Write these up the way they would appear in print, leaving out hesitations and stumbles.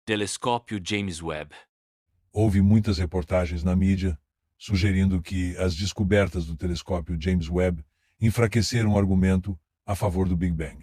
Telescópio James Webb. Houve muitas reportagens na mídia sugerindo que as descobertas do telescópio James Webb enfraqueceram o argumento a favor do Big Bang.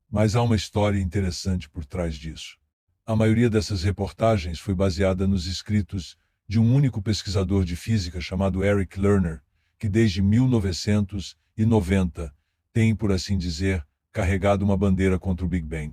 Mas há uma história interessante por trás disso. A maioria dessas reportagens foi baseada nos escritos de um único pesquisador de física chamado Eric Lerner, que desde 1990 tem, por assim dizer, carregado uma bandeira contra o Big Bang.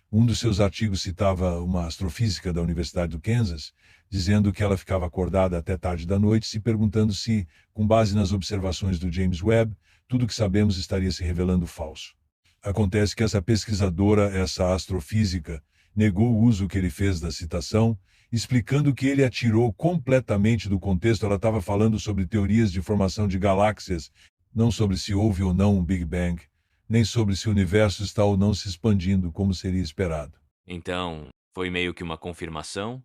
Um dos seus artigos citava uma astrofísica da Universidade do Kansas, dizendo que ela ficava acordada até tarde da noite se perguntando se, com base nas observações do James Webb, tudo o que sabemos estaria se revelando falso. Acontece que essa pesquisadora, essa astrofísica, negou o uso que ele fez da citação, explicando que ele a tirou completamente do contexto. Ela estava falando sobre teorias de formação de galáxias, não sobre se houve ou não um Big Bang, nem sobre se o universo está ou não se expandindo como seria esperado. Então, foi meio que uma confirmação?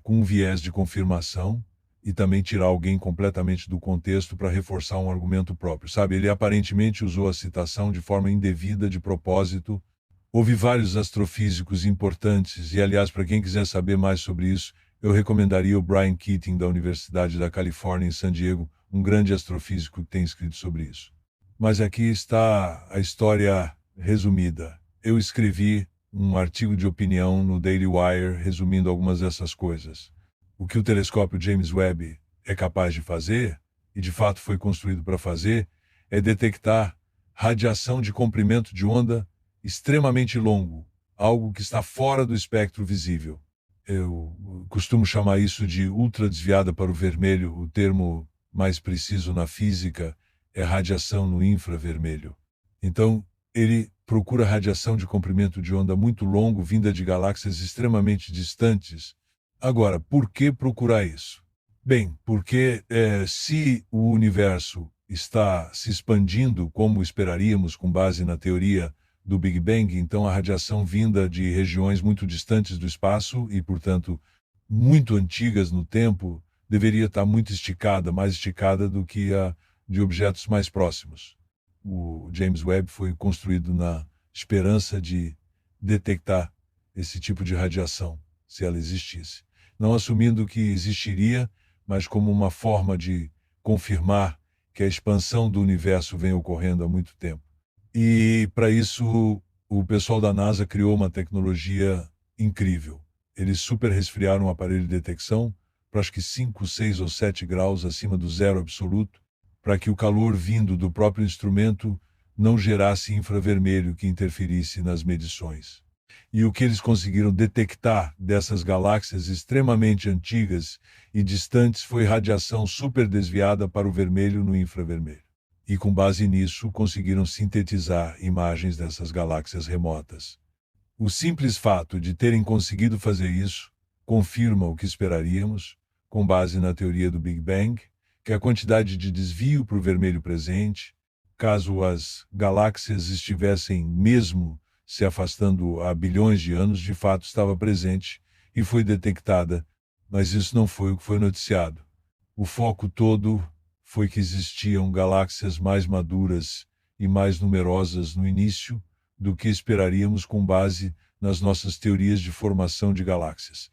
Com um viés de confirmação e também tirar alguém completamente do contexto para reforçar um argumento próprio, sabe? Ele aparentemente usou a citação de forma indevida, de propósito. Houve vários astrofísicos importantes e, aliás, para quem quiser saber mais sobre isso, eu recomendaria o Brian Keating, da Universidade da Califórnia, em San Diego, um grande astrofísico que tem escrito sobre isso. Mas aqui está a história resumida. Eu escrevi um artigo de opinião no Daily Wire resumindo algumas dessas coisas. O que o telescópio James Webb é capaz de fazer, e de fato foi construído para fazer, é detectar radiação de comprimento de onda extremamente longo, algo que está fora do espectro visível. Eu costumo chamar isso de ultradesviada para o vermelho. O termo mais preciso na física é radiação no infravermelho. Então, ele procura radiação de comprimento de onda muito longo vinda de galáxias extremamente distantes. Agora, por que procurar isso? Bem, porque se o universo está se expandindo como esperaríamos com base na teoria do Big Bang, então a radiação vinda de regiões muito distantes do espaço e, portanto, muito antigas no tempo, deveria estar muito esticada, mais esticada do que a de objetos mais próximos. O James Webb foi construído na esperança de detectar esse tipo de radiação, se ela existisse. Não assumindo que existiria, mas como uma forma de confirmar que a expansão do universo vem ocorrendo há muito tempo. E, para isso, o pessoal da NASA criou uma tecnologia incrível. Eles super resfriaram o aparelho de detecção para acho que 5, 6 ou 7 graus acima do zero absoluto, para que o calor vindo do próprio instrumento não gerasse infravermelho que interferisse nas medições. E o que eles conseguiram detectar dessas galáxias extremamente antigas e distantes foi radiação super desviada para o vermelho no infravermelho. E com base nisso conseguiram sintetizar imagens dessas galáxias remotas. O simples fato de terem conseguido fazer isso confirma o que esperaríamos, com base na teoria do Big Bang, que a quantidade de desvio para o vermelho presente, caso as galáxias estivessem mesmo se afastando há bilhões de anos, de fato estava presente e foi detectada, mas isso não foi o que foi noticiado. O foco todo foi que existiam galáxias mais maduras e mais numerosas no início do que esperaríamos com base nas nossas teorias de formação de galáxias.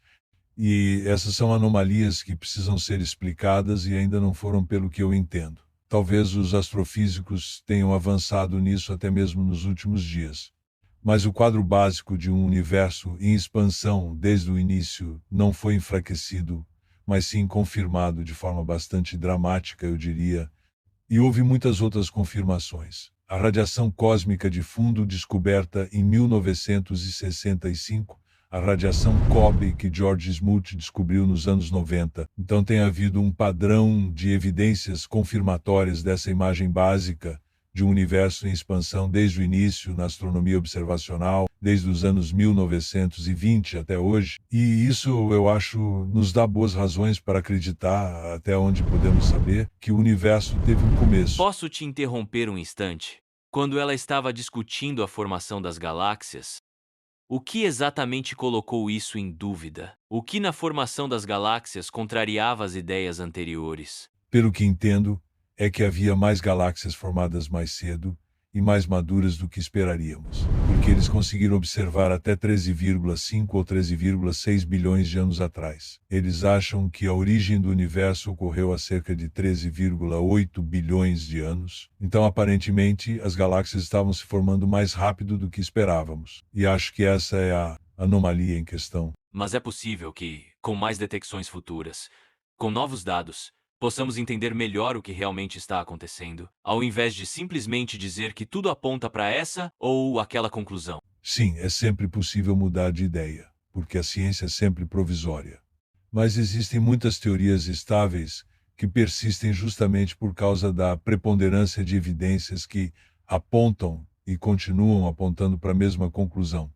E essas são anomalias que precisam ser explicadas e ainda não foram, pelo que eu entendo. Talvez os astrofísicos tenham avançado nisso até mesmo nos últimos dias. Mas o quadro básico de um universo em expansão desde o início não foi enfraquecido, mas sim confirmado de forma bastante dramática, eu diria. E houve muitas outras confirmações. A radiação cósmica de fundo descoberta em 1965, a radiação COBE que George Smoot descobriu nos anos 90. Então tem havido um padrão de evidências confirmatórias dessa imagem básica de um universo em expansão desde o início na astronomia observacional, desde os anos 1920 até hoje. E isso, eu acho, nos dá boas razões para acreditar, até onde podemos saber, que o universo teve um começo. Posso te interromper um instante? Quando ela estava discutindo a formação das galáxias, o que exatamente colocou isso em dúvida? O que na formação das galáxias contrariava as ideias anteriores? Pelo que entendo, é que havia mais galáxias formadas mais cedo e mais maduras do que esperaríamos, porque eles conseguiram observar até 13,5 ou 13,6 bilhões de anos atrás. Eles acham que a origem do universo ocorreu há cerca de 13,8 bilhões de anos. Então, aparentemente, as galáxias estavam se formando mais rápido do que esperávamos. E acho que essa é a anomalia em questão. Mas é possível que, com mais detecções futuras, com novos dados, possamos entender melhor o que realmente está acontecendo, ao invés de simplesmente dizer que tudo aponta para essa ou aquela conclusão. Sim, é sempre possível mudar de ideia, porque a ciência é sempre provisória. Mas existem muitas teorias estáveis que persistem justamente por causa da preponderância de evidências que apontam e continuam apontando para a mesma conclusão.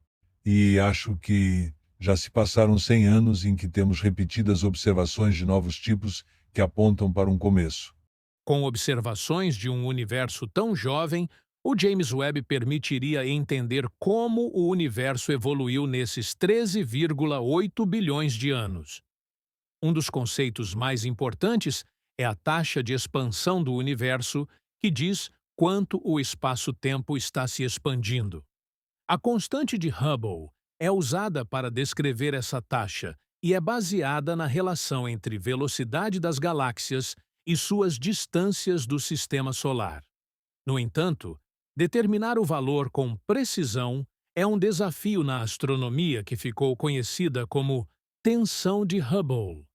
E acho que já se passaram 100 anos em que temos repetidas observações de novos tipos que apontam para um começo. Com observações de um universo tão jovem, o James Webb permitiria entender como o universo evoluiu nesses 13,8 bilhões de anos. Um dos conceitos mais importantes é a taxa de expansão do universo, que diz quanto o espaço-tempo está se expandindo. A constante de Hubble é usada para descrever essa taxa e é baseada na relação entre velocidade das galáxias e suas distâncias do sistema solar. No entanto, determinar o valor com precisão é um desafio na astronomia que ficou conhecida como tensão de Hubble.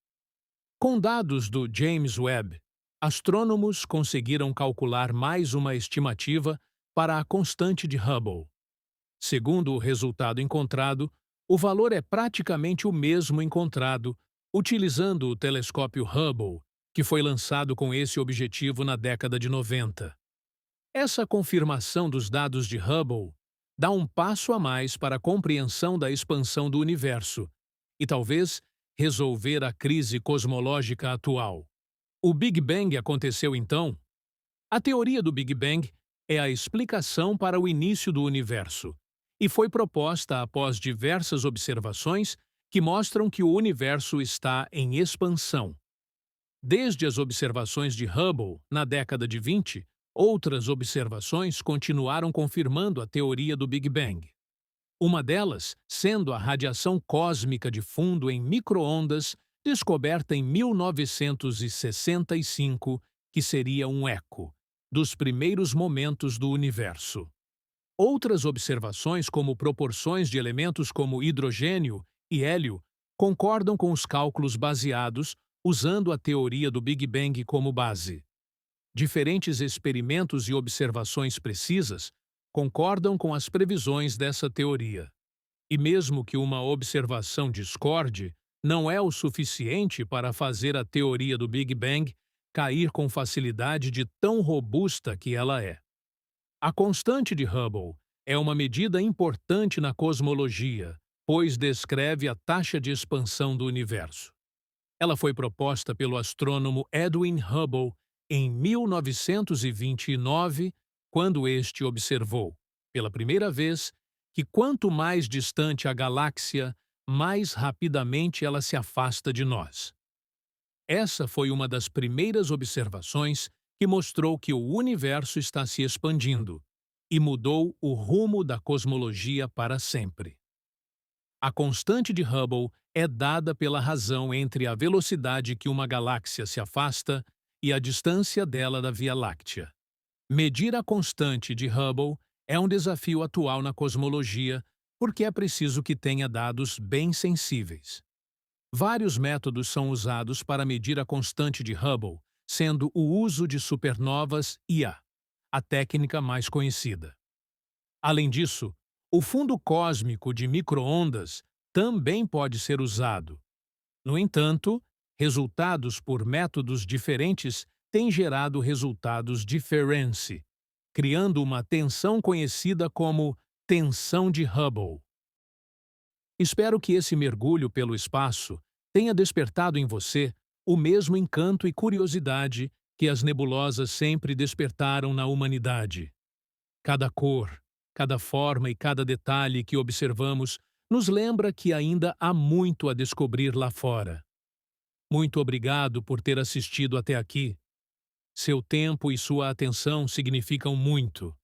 Com dados do James Webb, astrônomos conseguiram calcular mais uma estimativa para a constante de Hubble. Segundo o resultado encontrado, o valor é praticamente o mesmo encontrado utilizando o telescópio Hubble, que foi lançado com esse objetivo na década de 90. Essa confirmação dos dados de Hubble dá um passo a mais para a compreensão da expansão do universo e talvez resolver a crise cosmológica atual. O Big Bang aconteceu então? A teoria do Big Bang é a explicação para o início do universo e foi proposta após diversas observações que mostram que o universo está em expansão. Desde as observações de Hubble, na década de 20, outras observações continuaram confirmando a teoria do Big Bang. Uma delas sendo a radiação cósmica de fundo em micro-ondas, descoberta em 1965, que seria um eco dos primeiros momentos do universo. Outras observações, como proporções de elementos como hidrogênio e hélio, concordam com os cálculos baseados usando a teoria do Big Bang como base. Diferentes experimentos e observações precisas concordam com as previsões dessa teoria. E mesmo que uma observação discorde, não é o suficiente para fazer a teoria do Big Bang cair com facilidade de tão robusta que ela é. A constante de Hubble é uma medida importante na cosmologia, pois descreve a taxa de expansão do universo. Ela foi proposta pelo astrônomo Edwin Hubble em 1929, quando este observou, pela primeira vez, que quanto mais distante a galáxia, mais rapidamente ela se afasta de nós. Essa foi uma das primeiras observações que mostrou que o universo está se expandindo e mudou o rumo da cosmologia para sempre. A constante de Hubble é dada pela razão entre a velocidade que uma galáxia se afasta e a distância dela da Via Láctea. Medir a constante de Hubble é um desafio atual na cosmologia porque é preciso que tenha dados bem sensíveis. Vários métodos são usados para medir a constante de Hubble, sendo o uso de supernovas IA a técnica mais conhecida. Além disso, o fundo cósmico de micro-ondas também pode ser usado. No entanto, resultados por métodos diferentes têm gerado resultados diferentes, criando uma tensão conhecida como tensão de Hubble. Espero que esse mergulho pelo espaço tenha despertado em você o mesmo encanto e curiosidade que as nebulosas sempre despertaram na humanidade. Cada cor, cada forma e cada detalhe que observamos nos lembra que ainda há muito a descobrir lá fora. Muito obrigado por ter assistido até aqui. Seu tempo e sua atenção significam muito.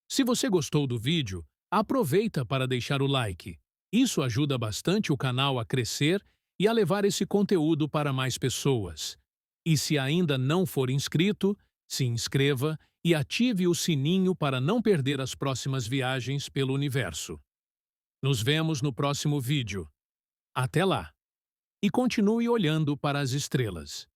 Se você gostou do vídeo, aproveita para deixar o like. Isso ajuda bastante o canal a crescer e a levar esse conteúdo para mais pessoas. E se ainda não for inscrito, se inscreva e ative o sininho para não perder as próximas viagens pelo universo. Nos vemos no próximo vídeo. Até lá! E continue olhando para as estrelas.